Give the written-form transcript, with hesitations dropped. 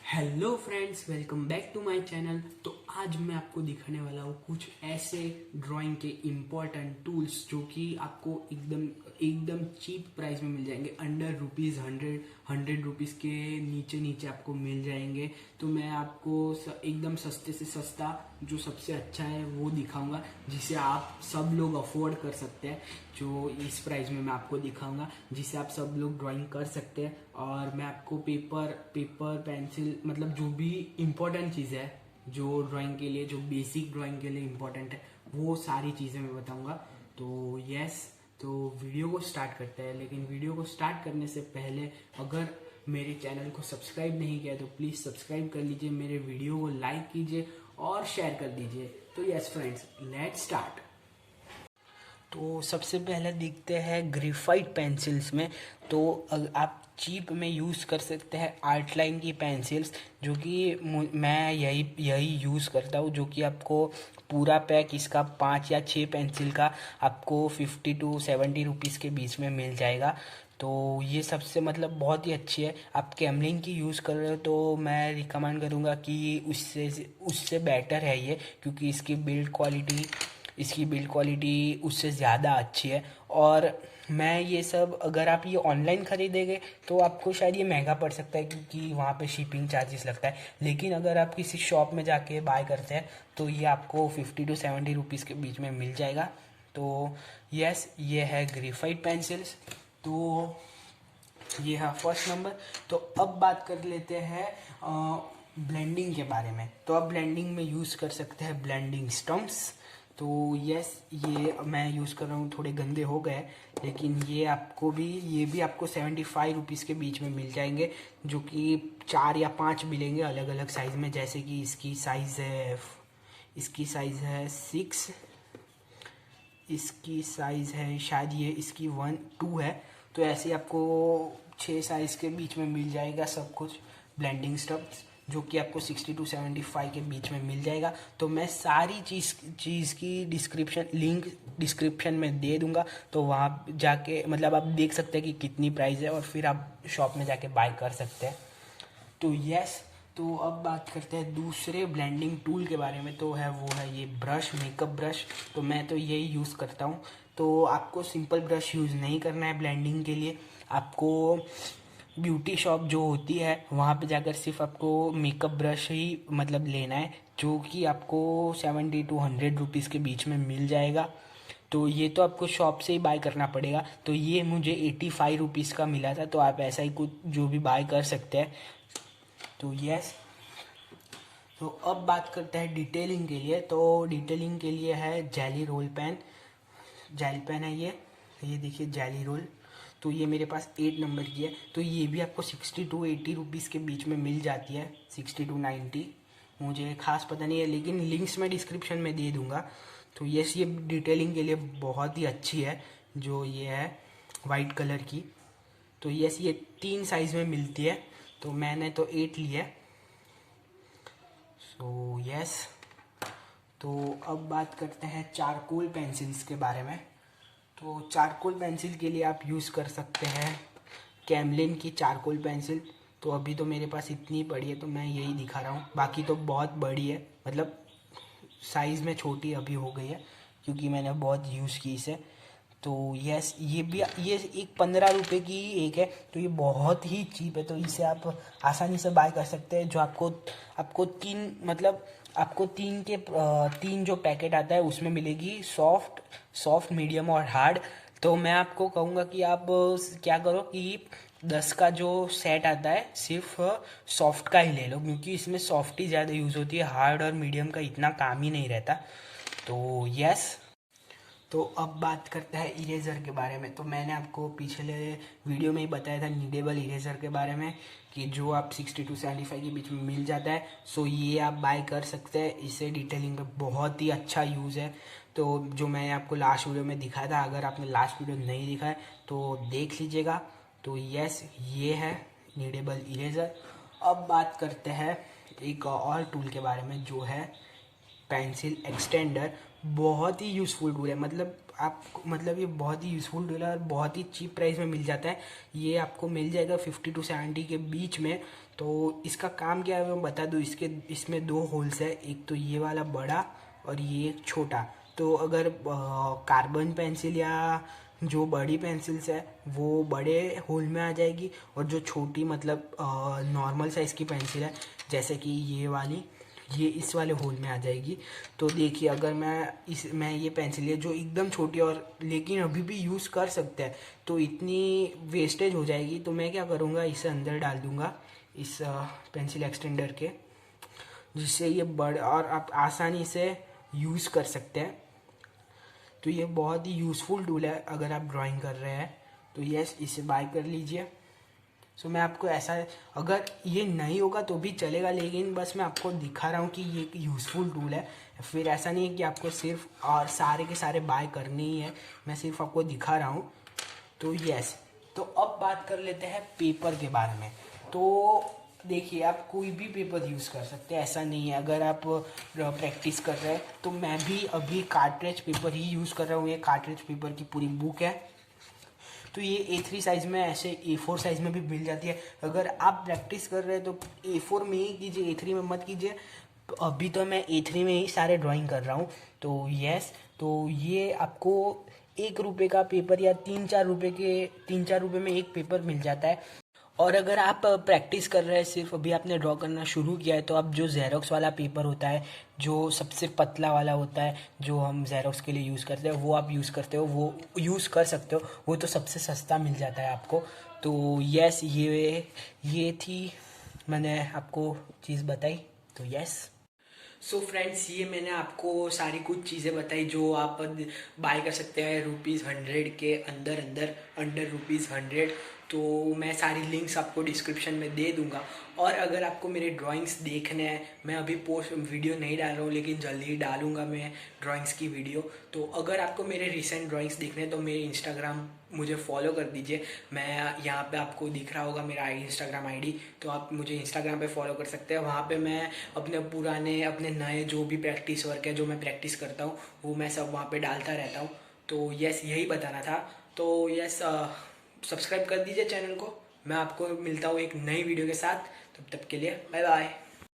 Hello friends, welcome back to my channel. तो आज मैं आपको दिखाने वाला हूँ कुछ ऐसे ड्राइंग के इम्पोर्टेंट टूल्स जो कि आपको एकदम एकदम चीप प्राइस में मिल जाएंगे। अंडर रुपीज़ 100 रुपीज़ के नीचे नीचे आपको मिल जाएंगे। तो मैं आपको एकदम सस्ते से सस्ता जो सबसे अच्छा है वो दिखाऊंगा, जिसे आप सब लोग अफोर्ड कर सकते हैं। जो इस प्राइस में मैं आपको दिखाऊंगा जिसे आप सब लोग ड्राइंग कर सकते हैं। और मैं आपको पेपर पेंसिल मतलब जो भी इम्पोर्टेंट चीज़ है जो ड्राइंग के लिए, जो बेसिक ड्राइंग के लिए इम्पोर्टेंट है, वो सारी चीज़ें मैं बताऊंगा। तो तो वीडियो को स्टार्ट करते हैं। लेकिन वीडियो को स्टार्ट करने से पहले अगर मेरे चैनल को सब्सक्राइब नहीं किया तो प्लीज़ सब्सक्राइब कर लीजिए, मेरे वीडियो को लाइक कीजिए और शेयर कर दीजिए। तो यस फ्रेंड्स, लेट्स स्टार्ट। तो सबसे पहले देखते हैं ग्रेफाइट पेंसिल्स में। तो आप चीप में यूज़ कर सकते हैं आर्ट लाइन की पेंसिल्स, जो कि मैं यही यूज़ करता हूँ, जो कि आपको पूरा पैक इसका 5 या 6 पेंसिल का आपको 50 to 70 रुपीज़ के बीच में मिल जाएगा। तो ये सबसे मतलब बहुत ही अच्छी है। आप कैमलिन की यूज़ कर रहे हो तो मैं रिकमेंड करूँगा कि उससे उससे बेटर है ये, क्योंकि इसकी बिल्ड क्वालिटी उससे ज़्यादा अच्छी है। और मैं ये सब, अगर आप ये ऑनलाइन ख़रीदेंगे तो आपको शायद ये महंगा पड़ सकता है, क्योंकि वहाँ पे शिपिंग चार्जेस लगता है। लेकिन अगर आप किसी शॉप में जाके बाय करते हैं तो ये आपको 50 to 70 रुपीज़ के बीच में मिल जाएगा। तो यस, ये है ग्रेफाइट पेंसिल्स। तो ये है फर्स्ट नंबर। तो अब बात कर लेते हैं ब्लेंडिंग के बारे में। तो आप ब्लेंडिंग में यूज़ कर सकते हैं ब्लेंडिंग स्टम्प्स। तो यस, ये मैं यूज़ कर रहा हूँ, थोड़े गंदे हो गए, लेकिन ये भी आपको 75 रुपीज़ के बीच में मिल जाएंगे, जो कि 4 या 5 मिलेंगे अलग अलग साइज़ में। जैसे कि इसकी साइज़ है 6, इसकी साइज़ है शायद ये इसकी 1 2 है। तो ऐसे आपको 6 साइज़ के बीच में मिल जाएगा सब कुछ ब्लेंडिंग स्टब्स, जो कि आपको 60 to 75 के बीच में मिल जाएगा। तो मैं सारी चीज़ की लिंक डिस्क्रिप्शन में दे दूंगा। तो वहाँ जाके मतलब आप देख सकते हैं कि कितनी प्राइस है, और फिर आप शॉप में जाके बाय कर सकते हैं। तो यस, तो अब बात करते हैं दूसरे ब्लेंडिंग टूल के बारे में। तो वो है ये ब्रश, मेकअप ब्रश। तो मैं तो यही यूज़ करता हूँ। तो आपको सिंपल ब्रश यूज़ नहीं करना है ब्लेंडिंग के लिए। आपको ब्यूटी शॉप जो होती है वहाँ पे जाकर सिर्फ आपको मेकअप ब्रश ही मतलब लेना है, जो कि आपको 70 to 100 रुपीज़ के बीच में मिल जाएगा। तो ये तो आपको शॉप से ही बाय करना पड़ेगा। तो ये मुझे 85 रुपीज़ का मिला था। तो आप ऐसा ही कुछ जो भी बाय कर सकते हैं। तो यस, तो अब बात करते हैं डिटेलिंग के लिए। तो डिटेलिंग के लिए है jelly roll pen. Gel pen है ये देखिए जेली रोल। तो ये मेरे पास 8 नंबर की है। तो ये भी आपको 60 to 80 रुपीज़ के बीच में मिल जाती है, 60 to 90। मुझे खास पता नहीं है, लेकिन लिंक्स मैं डिस्क्रिप्शन में दे दूंगा। तो यस, ये डिटेलिंग के लिए बहुत ही अच्छी है। जो ये है वाइट कलर की। तो यस, ये 3 साइज़ में मिलती है। तो मैंने तो 8 लिया। सो यस, तो अब बात करते हैं चारकोल पेंसिल्स के बारे में। तो चारकोल पेंसिल के लिए आप यूज़ कर सकते हैं कैमलिन की चारकोल पेंसिल। तो अभी तो मेरे पास इतनी पड़ी है तो मैं यही दिखा रहा हूँ। बाकी तो बहुत बड़ी है, मतलब साइज़ में छोटी अभी हो गई है, क्योंकि मैंने बहुत यूज़ की इसे। तो यस, ये एक 15 रुपये की एक है। तो ये बहुत ही चीप है। तो इसे आप आसानी से बाय कर सकते हैं। जो आपको तीन जो पैकेट आता है उसमें मिलेगी सॉफ्ट, मीडियम और हार्ड। तो मैं आपको कहूँगा कि आप क्या करो कि 10 का जो सेट आता है सिर्फ सॉफ्ट का ही ले लो, क्योंकि इसमें सॉफ्ट ही ज़्यादा यूज़ होती है, हार्ड और मीडियम का इतना काम ही नहीं रहता। तो यस, तो अब बात करते हैं इरेज़र के बारे में। तो मैंने आपको पिछले वीडियो में ही बताया था नीडेबल इरेज़र के बारे में, कि जो आप 60 to 75 के बीच में मिल जाता है। सो ये आप बाय कर सकते हैं। इसे डिटेलिंग पे बहुत ही अच्छा यूज़ है। तो जो मैंने आपको लास्ट वीडियो में दिखाया था, अगर आपने लास्ट वीडियो नहीं दिखा है तो देख लीजिएगा। तो यस, ये है नीडेबल इरेज़र। अब बात करते हैं एक और टूल के बारे में, जो है पेंसिल एक्सटेंडर। बहुत ही यूज़फुल टूल है। मतलब आप मतलब ये बहुत ही यूज़फुल टूल है और बहुत ही चीप प्राइस में मिल जाता है। ये आपको मिल जाएगा 50 to 70 के बीच में। तो इसका काम क्या है मैं बता दूँ। इसमें 2 होल्स है, एक तो ये वाला बड़ा और ये एक छोटा। तो अगर कार्बन पेंसिल या जो बड़ी पेंसिल्स है वो बड़े होल में आ जाएगी, और जो छोटी मतलब नॉर्मल साइज़ की पेंसिल है जैसे कि ये वाली, ये इस वाले होल में आ जाएगी। तो देखिए अगर मैं ये पेंसिल है जो एकदम छोटी और लेकिन अभी भी यूज़ कर सकते हैं, तो इतनी वेस्टेज हो जाएगी। तो मैं क्या करूँगा, इसे अंदर डाल दूँगा इस पेंसिल एक्सटेंडर के, जिससे ये बड़ और आप आसानी से यूज़ कर सकते हैं। तो ये बहुत ही यूज़फुल टूल है अगर आप ड्राइंग कर रहे हैं। तो यस, इसे बाय कर लीजिए। सो मैं आपको ऐसा, अगर ये नहीं होगा तो भी चलेगा, लेकिन बस मैं आपको दिखा रहा हूँ कि ये एक यूज़फुल टूल है। फिर ऐसा नहीं है कि आपको सिर्फ और सारे के सारे बाय करने ही है, मैं सिर्फ आपको दिखा रहा हूँ। तो यस, तो अब बात कर लेते हैं पेपर के बारे में। तो देखिए आप कोई भी पेपर यूज़ कर सकते हैं, ऐसा नहीं है। अगर आप प्रैक्टिस कर रहे हैं तो मैं भी अभी कार्ट्रिज पेपर ही यूज़ कर रहा हूँ। ये कार्ट्रिज पेपर की पूरी बुक है। तो ये A3 साइज़ में, ऐसे A4 साइज़ में भी मिल जाती है। अगर आप प्रैक्टिस कर रहे हैं तो A4 में ही कीजिए, A3 में मत कीजिए। तो अभी तो मैं A3 में ही सारे ड्राइंग कर रहा हूँ। तो यस, तो ये आपको 1 रुपये का पेपर या 3-4 रुपये में एक पेपर मिल जाता है। और अगर आप प्रैक्टिस कर रहे हैं, सिर्फ अभी आपने ड्रॉ करना शुरू किया है, तो आप जो जेरोक्स वाला पेपर होता है, जो सबसे पतला वाला होता है, जो हम जेरोक्स के लिए यूज़ करते हैं, वो आप यूज़ करते हो, वो यूज़ कर सकते हो। वो तो सबसे सस्ता मिल जाता है आपको। तो यस, ये थी मैंने आपको चीज़ बताई। तो यस, सो फ्रेंड्स, ये मैंने आपको सारी कुछ चीज़ें बताई जो आप बाय कर सकते हैं ₹100 के अंदर अंदर, अंडर ₹100। तो मैं सारी लिंक्स आपको डिस्क्रिप्शन में दे दूंगा। और अगर आपको मेरे ड्राइंग्स देखने हैं, मैं अभी पोस्ट वीडियो नहीं डाल रहा हूँ, लेकिन जल्दी ही डालूंगा मैं ड्राइंग्स की वीडियो। तो अगर आपको मेरे रिसेंट ड्राइंग्स देखने हैं तो मेरे इंस्टाग्राम मुझे फॉलो कर दीजिए। मैं यहाँ पे आपको दिख रहा होगा मेरा इंस्टाग्राम आईडी, तो आप मुझे इंस्टाग्राम पे फॉलो कर सकते हैं। वहाँ पे मैं अपने पुराने, अपने नए जो भी प्रैक्टिस वर्क है, जो मैं प्रैक्टिस करता हूँ, वो मैं सब वहाँ पे डालता रहता हूँ। तो यस, यही बताना था। तो यस, सब्सक्राइब कर दीजिए चैनल को। मैं आपको मिलता हूँ एक नई वीडियो के साथ। तब तक के लिए बाय बाय।